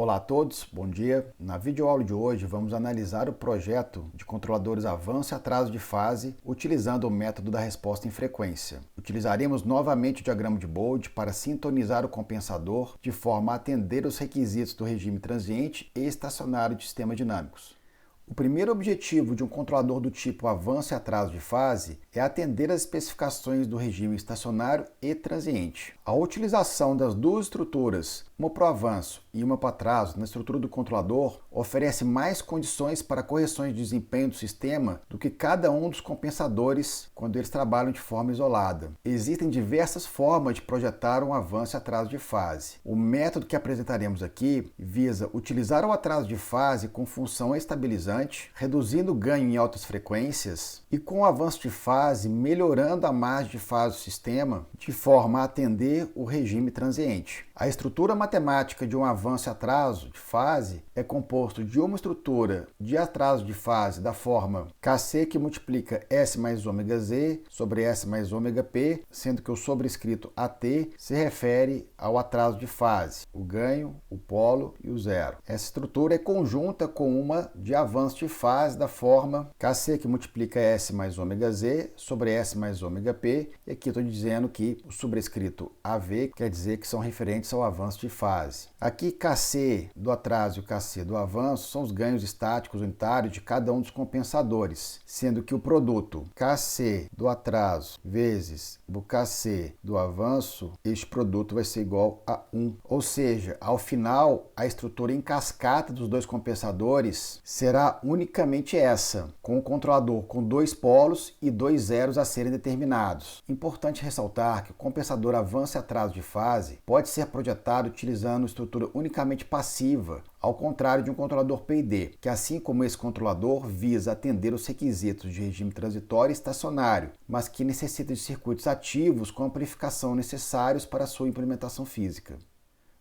Olá a todos, bom dia. Na videoaula de hoje vamos analisar o projeto de controladores avanço e atraso de fase utilizando o método da resposta em frequência. Utilizaremos novamente o diagrama de Bode para sintonizar o compensador de forma a atender os requisitos do regime transiente e estacionário de sistemas dinâmicos. O primeiro objetivo de um controlador do tipo avanço e atraso de fase é atender às especificações do regime estacionário e transiente. A utilização das duas estruturas, uma para o avanço e uma para o atraso, na estrutura do controlador, oferece mais condições para correções de desempenho do sistema do que cada um dos compensadores quando eles trabalham de forma isolada. Existem diversas formas de projetar um avanço e atraso de fase. O método que apresentaremos aqui visa utilizar o atraso de fase com função estabilizante, reduzindo o ganho em altas frequências, e com o avanço de fase melhorando a margem de fase do sistema de forma a atender o regime transiente. A estrutura matemática de um avanço e atraso de fase é composto de uma estrutura de atraso de fase da forma Kc que multiplica S mais ômega Z sobre S mais ômega P, sendo que o sobrescrito AT se refere ao atraso de fase, o ganho, o polo e o zero. Essa estrutura é conjunta com uma de avanço de fase da forma Kc que multiplica S mais ômega Z sobre S mais ômega P, e aqui estou dizendo que o sobrescrito AV quer dizer que são referentes ao avanço de fase. Aqui Kc do atraso e o Kc do avanço são os ganhos estáticos unitários de cada um dos compensadores, sendo que o produto Kc do atraso vezes o Kc do avanço, este produto vai ser igual a 1. Ou seja, ao final, a estrutura em cascata dos dois compensadores será unicamente essa, com o controlador com dois polos e dois zeros a serem determinados. Importante ressaltar que o compensador avanço e atraso de fase pode ser projetado utilizando estrutura unicamente passiva, ao contrário de um controlador PID, que assim como esse controlador visa atender os requisitos de regime transitório e estacionário, mas que necessita de circuitos ativos com amplificação necessários para a sua implementação física.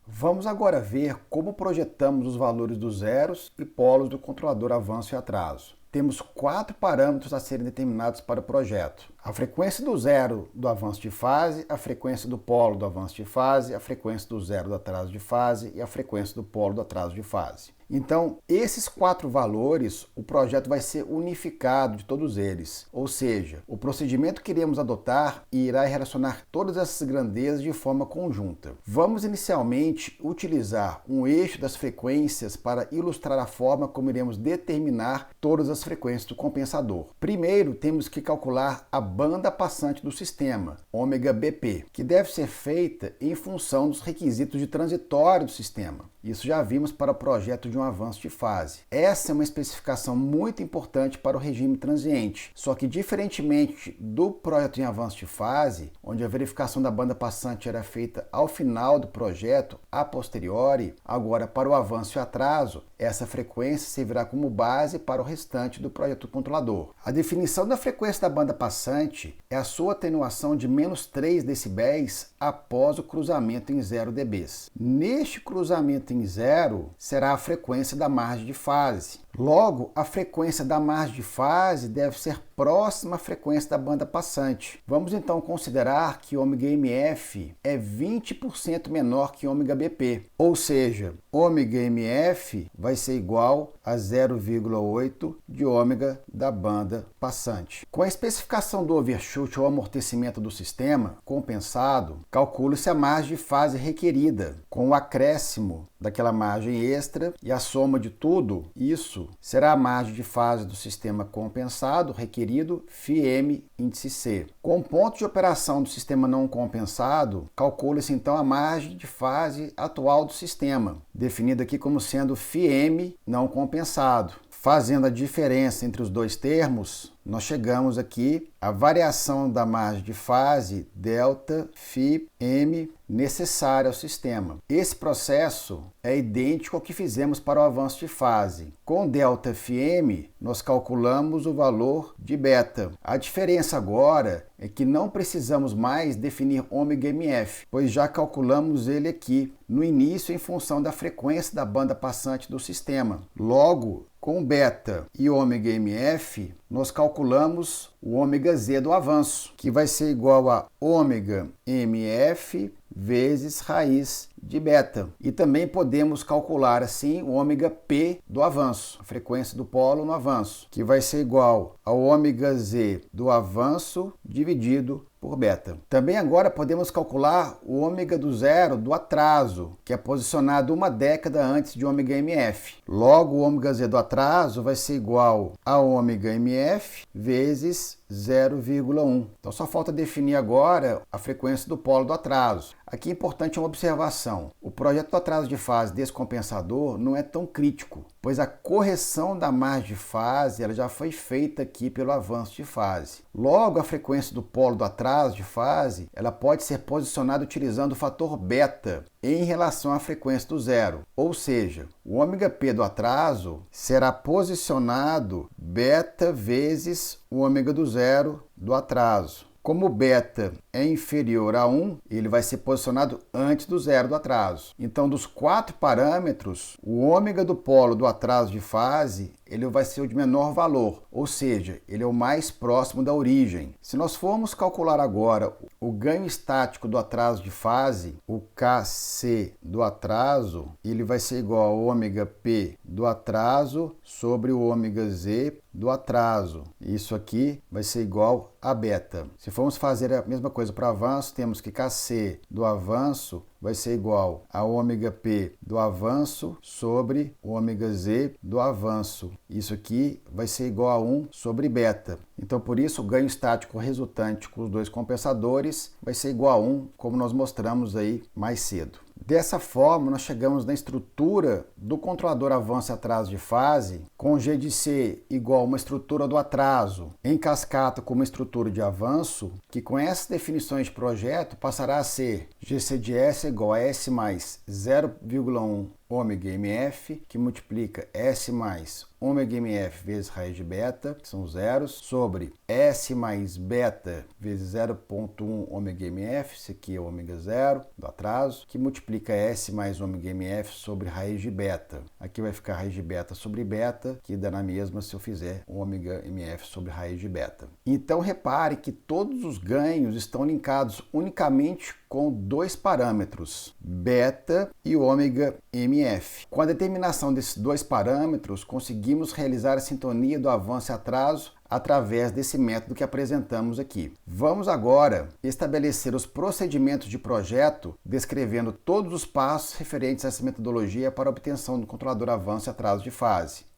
Vamos agora ver como projetamos os valores dos zeros e polos do controlador avanço e atraso. Temos 4 parâmetros a serem determinados para o projeto: a frequência do zero do avanço de fase, a frequência do polo do avanço de fase, a frequência do zero do atraso de fase e a frequência do polo do atraso de fase. Então, esses 4 valores, o projeto vai ser unificado de todos eles, ou seja, o procedimento que iremos adotar irá relacionar todas essas grandezas de forma conjunta. Vamos inicialmente utilizar um eixo das frequências para ilustrar a forma como iremos determinar todas as frequências do compensador. Primeiro, temos que calcular a banda passante do sistema, ômega BP, que deve ser feita em função dos requisitos de transitório do sistema. Isso já vimos para o projeto de um avanço de fase. Essa é uma especificação muito importante para o regime transiente, só que diferentemente do projeto em avanço de fase, onde a verificação da banda passante era feita ao final do projeto, a posteriori, agora para o avanço e atraso, essa frequência servirá como base para o restante do projeto controlador. A definição da frequência da banda passante é a sua atenuação de menos 3 decibéis após o cruzamento em 0 dB. Neste cruzamento em zero será a frequência da margem de fase. Logo, a frequência da margem de fase deve ser próxima à frequência da banda passante. Vamos então considerar que ômega-MF é 20% menor que ômega-BP, ou seja, ômega-MF vai ser igual a 0,8 de ômega da banda passante. Com a especificação do overshoot ou amortecimento do sistema compensado, calcula-se a margem de fase requerida, com o acréscimo daquela margem extra, e a soma de tudo isso será a margem de fase do sistema compensado requerido φm índice C. Com o ponto de operação do sistema não compensado, calcula-se então a margem de fase atual do sistema, definida aqui como sendo φm não compensado. Fazendo a diferença entre os dois termos, nós chegamos aqui à variação da margem de fase delta φm necessária ao sistema. Esse processo é idêntico ao que fizemos para o avanço de fase. Com delta φm, nós calculamos o valor de beta. A diferença agora é que não precisamos mais definir ômega-MF, pois já calculamos ele aqui no início em função da frequência da banda passante do sistema. Logo, Com beta e ômega MF, nós calculamos o ômega Z do avanço, que vai ser igual a ômega MF vezes raiz de beta. E também podemos calcular assim o ômega P do avanço, a frequência do polo no avanço, que vai ser igual ao ômega Z do avanço dividido por beta. Também agora podemos calcular o ômega do zero do atraso, que é posicionado uma década antes de ômega MF. Logo, o ômega Z do atraso vai ser igual a ômega MF vezes 0,1. Então só falta definir agora a frequência do polo do atraso. Aqui é importante uma observação. O projeto do atraso de fase desse compensador não é tão crítico, pois a correção da margem de fase ela já foi feita aqui pelo avanço de fase. Logo, a frequência do polo do atraso de fase ela pode ser posicionada utilizando o fator beta em relação à frequência do zero. Ou seja, o ômega P do atraso será posicionado beta vezes o ômega do zero do atraso. Como o beta é inferior a 1, ele vai ser posicionado antes do zero do atraso. Então, dos 4 parâmetros, o ômega do polo do atraso de fase ele vai ser o de menor valor, ou seja, ele é o mais próximo da origem. Se nós formos calcular agora o ganho estático do atraso de fase, o Kc do atraso, ele vai ser igual ao ômega P do atraso sobre o ômega Z do atraso. Isso aqui vai ser igual a beta. Se formos fazer a mesma coisa para o avanço, temos que Kc do avanço vai ser igual a ômega P do avanço sobre o ômega Z do avanço. Isso aqui vai ser igual a 1 sobre beta. Então, por isso, o ganho estático resultante com os dois compensadores vai ser igual a 1, como nós mostramos aí mais cedo. Dessa forma, nós chegamos na estrutura do controlador avanço e atraso de fase, com G de C igual a uma estrutura do atraso em cascata com uma estrutura de avanço, que com essas definições de projeto passará a ser GC de S igual a S mais 0,1 ômega MF, que multiplica S mais ômega MF vezes raiz de beta, que são zeros, sobre S mais beta vezes 0,1 ômega MF, isso aqui é ômega zero do atraso, que multiplica S mais ômega MF sobre raiz de beta. Aqui vai ficar raiz de beta sobre beta, que dá na mesma se eu fizer ômega MF sobre raiz de beta. Então repare que todos os ganhos estão linkados unicamente com dois parâmetros, beta e ômega MF. Com a determinação desses dois parâmetros, conseguimos realizar a sintonia do avanço e atraso através desse método que apresentamos aqui. Vamos agora estabelecer os procedimentos de projeto, descrevendo todos os passos referentes a essa metodologia para a obtenção do controlador avanço e atraso de fase.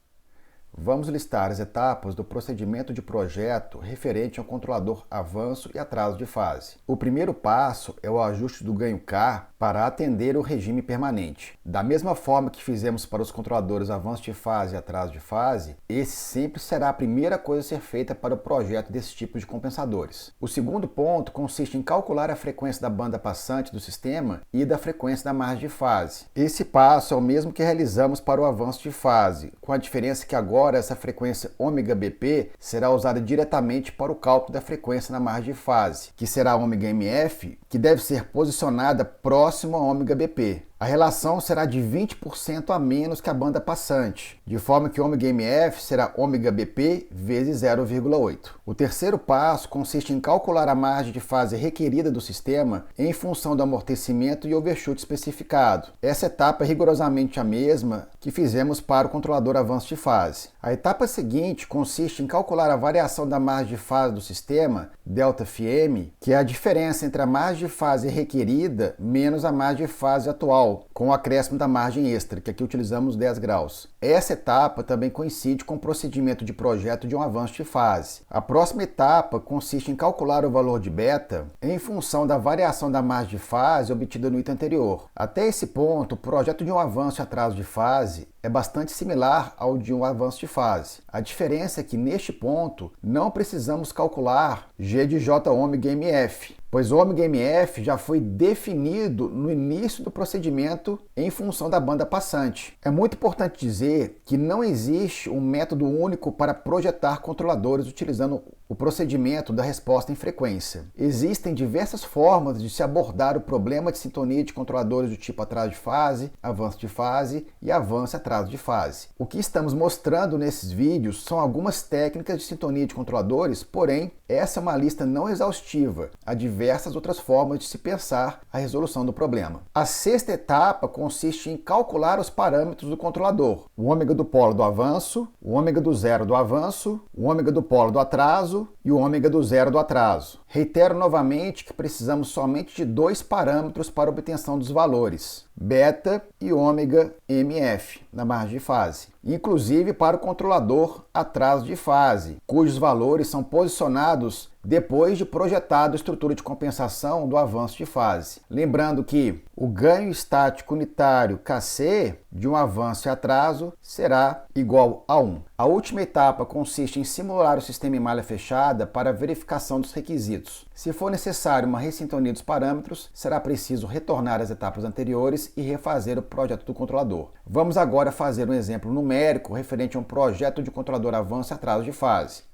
Vamos listar as etapas do procedimento de projeto referente ao controlador avanço e atraso de fase. O primeiro passo é o ajuste do ganho K para atender o regime permanente. Da mesma forma que fizemos para os controladores avanço de fase e atraso de fase, esse sempre será a primeira coisa a ser feita para o projeto desse tipo de compensadores. O segundo ponto consiste em calcular a frequência da banda passante do sistema e da frequência da margem de fase. Esse passo é o mesmo que realizamos para o avanço de fase, com a diferença que agora essa frequência ômega BP será usada diretamente para o cálculo da frequência na margem de fase, que será ômega MF, que deve ser posicionada próximo a ômega BP. A relação será de 20% a menos que a banda passante, de forma que ômega MF será ômega BP vezes 0,8. O terceiro passo consiste em calcular a margem de fase requerida do sistema em função do amortecimento e overshoot especificado. Essa etapa é rigorosamente a mesma que fizemos para o controlador avanço de fase. A etapa seguinte consiste em calcular a variação da margem de fase do sistema, ΔΦM, que é a diferença entre a margem de fase requerida menos a margem de fase atual, com o acréscimo da margem extra, que aqui utilizamos 10 graus. Essa etapa também coincide com o procedimento de projeto de um avanço de fase. A próxima etapa consiste em calcular o valor de beta em função da variação da margem de fase obtida no item anterior. Até esse ponto, o projeto de um avanço e atraso de fase é bastante similar ao de um avanço de fase. A diferença é que neste ponto não precisamos calcular G de J ômega MF, pois o ômega MF já foi definido no início do procedimento em função da banda passante. É muito importante dizer que não existe um método único para projetar controladores utilizando o procedimento da resposta em frequência. Existem diversas formas de se abordar o problema de sintonia de controladores do tipo atraso de fase, avanço de fase e avanço e atraso de fase. O que estamos mostrando nesses vídeos são algumas técnicas de sintonia de controladores, porém, essa é uma lista não exaustiva. Há diversas outras formas de se pensar a resolução do problema. A sexta etapa consiste em calcular os parâmetros do controlador: o ômega do polo do avanço, o ômega do zero do avanço, o ômega do polo do atraso e o ômega do zero do atraso. Reitero novamente que precisamos somente de dois parâmetros para a obtenção dos valores: beta e ômega MF, na margem de fase. Inclusive para o controlador atraso de fase, cujos valores são posicionados depois de projetada a estrutura de compensação do avanço de fase. Lembrando que o ganho estático unitário Kc de um avanço e atraso será igual a 1. A última etapa consiste em simular o sistema em malha fechada para a verificação dos requisitos. Se for necessário uma ressintonia dos parâmetros, será preciso retornar às etapas anteriores e refazer o projeto do controlador. Vamos agora fazer um exemplo numérico referente a um projeto de controlador avanço e atraso de fase.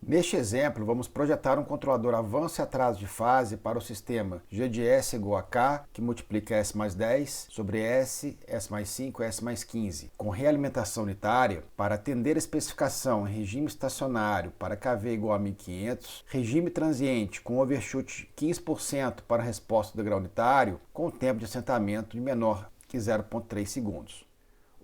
Neste exemplo, vamos projetar um controlador avanço e atraso de fase para o sistema G de S igual a K, que multiplica S mais 10, sobre S, S mais 5, S mais 15, com realimentação unitária para atender a especificação em regime estacionário para KV igual a 1500, regime transiente com overshoot 15% para a resposta do grau unitário, com tempo de assentamento de menor que 0,3 segundos.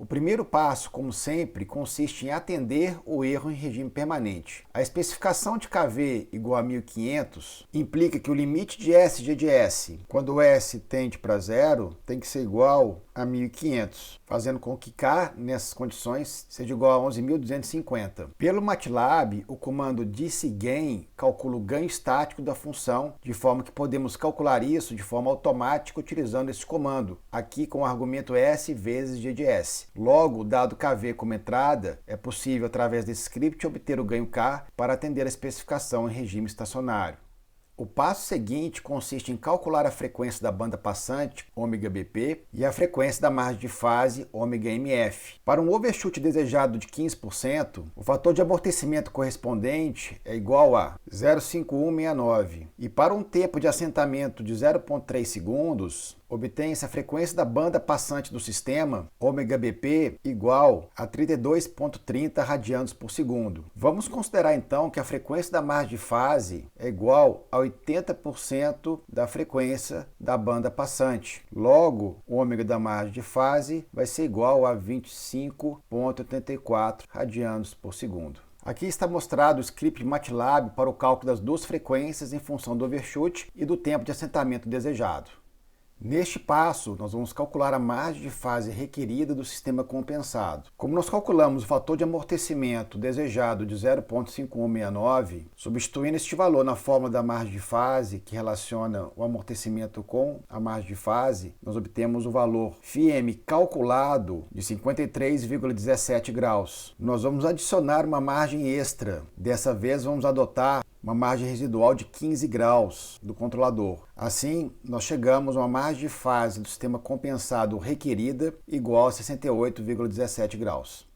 O primeiro passo, como sempre, consiste em atender o erro em regime permanente. A especificação de KV igual a 1500 implica que o limite de SG de S, quando o S tende para zero, tem que ser igual a 1500, fazendo com que K, nessas condições, seja igual a 11.250. Pelo MATLAB, o comando dcgain calcula o ganho estático da função, de forma que podemos calcular isso de forma automática utilizando esse comando, aqui com o argumento S vezes G de S. Logo, dado KV como entrada, é possível, através desse script, obter o ganho K para atender a especificação em regime estacionário. O passo seguinte consiste em calcular a frequência da banda passante, ômega-BP, e a frequência da margem de fase, ômega-MF. Para um overshoot desejado de 15%, o fator de amortecimento correspondente é igual a 0,5169. E para um tempo de assentamento de 0,3 segundos, obtém-se a frequência da banda passante do sistema, ômega-BP, igual a 32,30 radianos por segundo. Vamos considerar então que a frequência da margem de fase é igual a 80% da frequência da banda passante. Logo, o ômega da margem de fase vai ser igual a 25,84 radianos por segundo. Aqui está mostrado o script MATLAB para o cálculo das duas frequências em função do overshoot e do tempo de assentamento desejado. Neste passo, nós vamos calcular a margem de fase requerida do sistema compensado. Como nós calculamos o fator de amortecimento desejado de 0,5169, substituindo este valor na fórmula da margem de fase, que relaciona o amortecimento com a margem de fase, nós obtemos o valor φm calculado de 53,17 graus. Nós vamos adicionar uma margem extra. Dessa vez, vamos adotar uma margem residual de 15 graus do controlador. Assim, nós chegamos a uma margem de fase do sistema compensado requerida igual a 68,17 graus.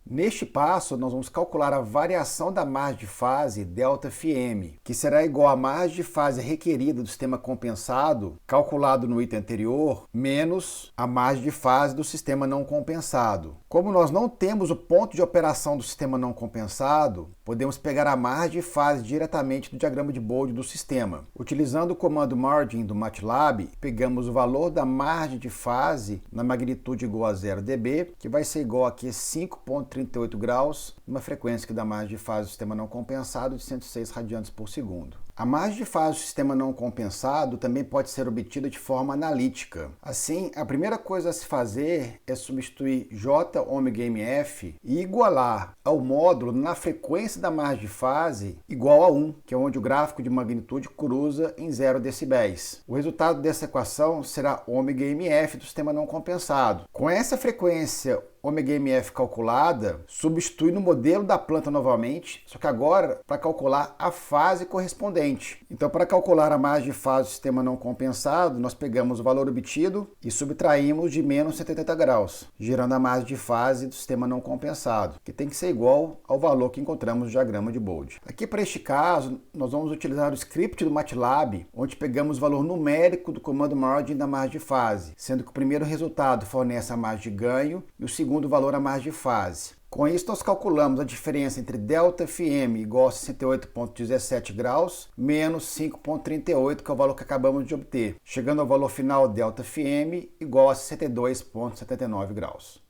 Neste passo, nós vamos calcular a variação da margem de fase ΔΦm, que será igual à margem de fase requerida do sistema compensado, calculado no item anterior, menos a margem de fase do sistema não compensado. Como nós não temos o ponto de operação do sistema não compensado, podemos pegar a margem de fase diretamente do diagrama de Bode do sistema. Utilizando o comando margin do MATLAB, pegamos o valor da margem de fase na magnitude igual a 0 dB, que vai ser igual aqui a 5,38 graus, uma frequência que dá margem de fase do sistema não compensado de 106 radianos por segundo. A margem de fase do sistema não compensado também pode ser obtida de forma analítica. Assim, a primeira coisa a se fazer é substituir J ômega MF e igualar ao módulo na frequência da margem de fase igual a 1, que é onde o gráfico de magnitude cruza em 0 decibéis. O resultado dessa equação será ômega MF do sistema não compensado. Com essa frequência ômega MF calculada substitui no modelo da planta novamente, só que agora para calcular a fase correspondente. Então, para calcular a margem de fase do sistema não compensado, nós pegamos o valor obtido e subtraímos de menos 180 graus, gerando a margem de fase do sistema não compensado, que tem que ser igual ao valor que encontramos no diagrama de Bode. Aqui, para este caso, nós vamos utilizar o script do MATLAB, onde pegamos o valor numérico do comando margin da margem de fase, sendo que o primeiro resultado fornece a margem de ganho e o segundo valor a margem de fase. Com isso, nós calculamos a diferença entre ΔFM igual a 68,17 graus menos 5,38, que é o valor que acabamos de obter, chegando ao valor final ΔFM igual a 62,79 graus.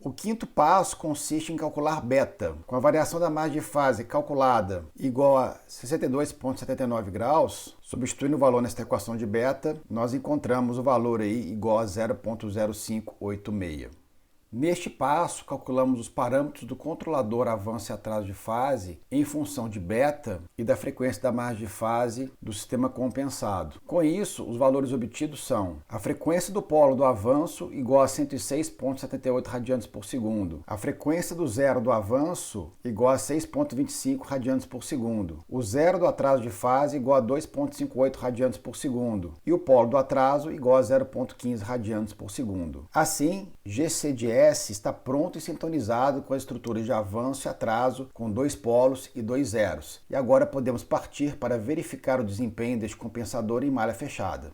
O quinto passo consiste em calcular beta. Com a variação da margem de fase calculada igual a 62,79 graus, substituindo o valor nesta equação de beta, nós encontramos o valor aí igual a 0,0586. Neste passo, calculamos os parâmetros do controlador avanço e atraso de fase em função de beta e da frequência da margem de fase do sistema compensado. Com isso, os valores obtidos são a frequência do polo do avanço igual a 106,78 radianes por segundo, a frequência do zero do avanço igual a 6,25 radianes por segundo, o zero do atraso de fase igual a 2,58 radianes por segundo e o polo do atraso igual a 0,15 radianes por segundo. Assim, GCDF está pronto e sintonizado com a estrutura de avanço e atraso com 2 polos e 2 zeros. E agora podemos partir para verificar o desempenho deste compensador em malha fechada.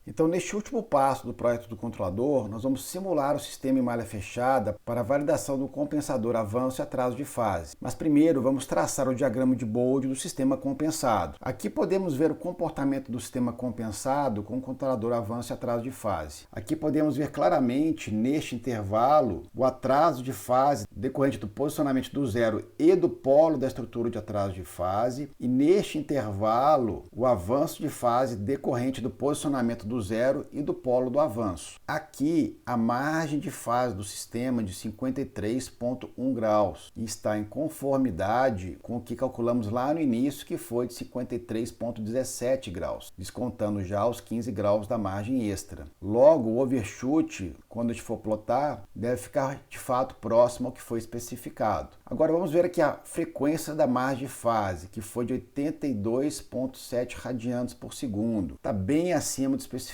Então, neste último passo do projeto do controlador, nós vamos simular o sistema em malha fechada para a validação do compensador avanço e atraso de fase. Mas primeiro vamos traçar o diagrama de Bode do sistema compensado. Aqui podemos ver o comportamento do sistema compensado com o controlador avanço e atraso de fase. Aqui podemos ver claramente, neste intervalo, o atraso de fase decorrente do posicionamento do zero e do polo da estrutura de atraso de fase, e neste intervalo, o avanço de fase decorrente do posicionamento do zero e do polo do avanço. Aqui, a margem de fase do sistema de 53,1 graus e está em conformidade com o que calculamos lá no início, que foi de 53,17 graus, descontando já os 15 graus da margem extra. Logo, o overshoot, quando a gente for plotar, deve ficar de fato próximo ao que foi especificado. Agora vamos ver aqui a frequência da margem de fase, que foi de 82,7 radianes por segundo. Está bem acima do especificado,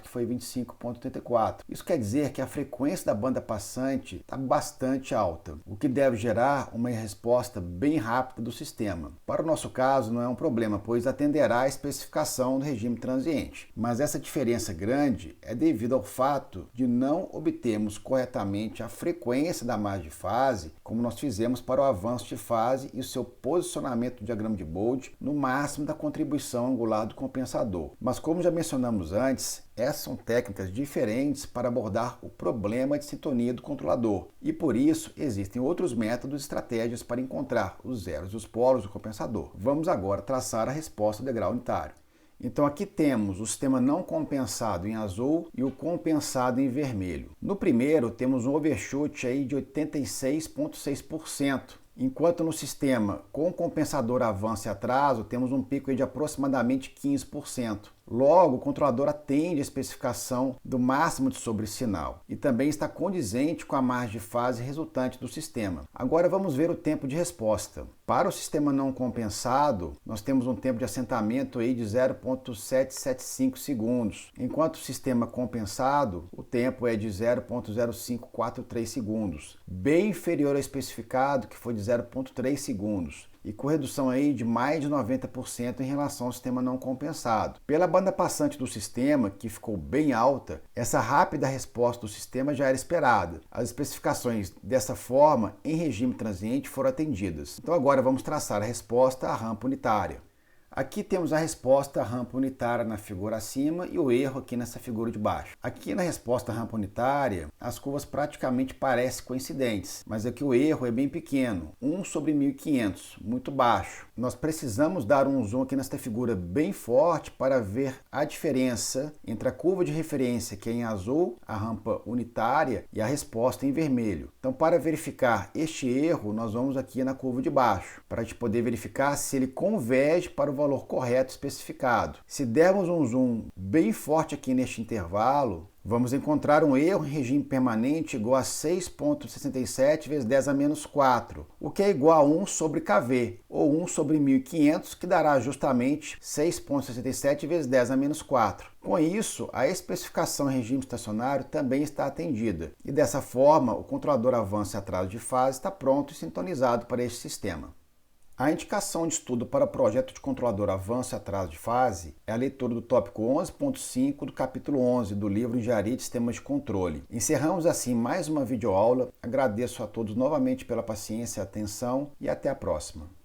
que foi 25,84. Isso quer dizer que a frequência da banda passante está bastante alta, o que deve gerar uma resposta bem rápida do sistema. Para o nosso caso, não é um problema, pois atenderá à especificação do regime transiente. Mas essa diferença grande é devido ao fato de não obtermos corretamente a frequência da margem de fase, como nós fizemos para o avanço de fase e o seu posicionamento do diagrama de Bode no máximo da contribuição angular do compensador. Mas como já mencionamos antes, essas são técnicas diferentes para abordar o problema de sintonia do controlador e por isso existem outros métodos e estratégias para encontrar os zeros e os polos do compensador. Vamos agora traçar a resposta do degrau unitário. Então aqui temos o sistema não compensado em azul e o compensado em vermelho. No primeiro temos um overshoot aí de 86,6%, enquanto no sistema com compensador avanço e atraso temos um pico aí de aproximadamente 15%. Logo, o controlador atende a especificação do máximo de sobressinal e também está condizente com a margem de fase resultante do sistema. Agora vamos ver o tempo de resposta. Para o sistema não compensado, nós temos um tempo de assentamento aí de 0,775 segundos, enquanto o sistema compensado, o tempo é de 0,0543 segundos, bem inferior ao especificado, que foi de 0,3 segundos. E com redução aí de mais de 90% em relação ao sistema não compensado. Pela banda passante do sistema, que ficou bem alta, essa rápida resposta do sistema já era esperada. As especificações dessa forma, em regime transiente, foram atendidas. Então agora vamos traçar a resposta à rampa unitária. Aqui temos a resposta à rampa unitária na figura acima e o erro aqui nessa figura de baixo. Aqui na resposta à rampa unitária, as curvas praticamente parecem coincidentes, mas aqui o erro é bem pequeno, 1 sobre 1500, muito baixo. Nós precisamos dar um zoom aqui nesta figura bem forte para ver a diferença entre a curva de referência, que é em azul, a rampa unitária, e a resposta em vermelho. Então, para verificar este erro, nós vamos aqui na curva de baixo, para a gente poder verificar se ele converge para o valor correto especificado. Se dermos um zoom bem forte aqui neste intervalo, vamos encontrar um erro em regime permanente igual a 6,67 vezes 10 a menos 4, o que é igual a 1 sobre kV, ou 1 sobre 1500, que dará justamente 6,67 vezes 10 a menos 4. Com isso, a especificação em regime estacionário também está atendida, e dessa forma o controlador avanço e atraso de fase está pronto e sintonizado para este sistema. A indicação de estudo para o projeto de controlador avanço e atraso de fase é a leitura do tópico 11.5 do capítulo 11 do livro Engenharia de Sistemas de Controle. Encerramos assim mais uma videoaula. Agradeço a todos novamente pela paciência e atenção e até a próxima.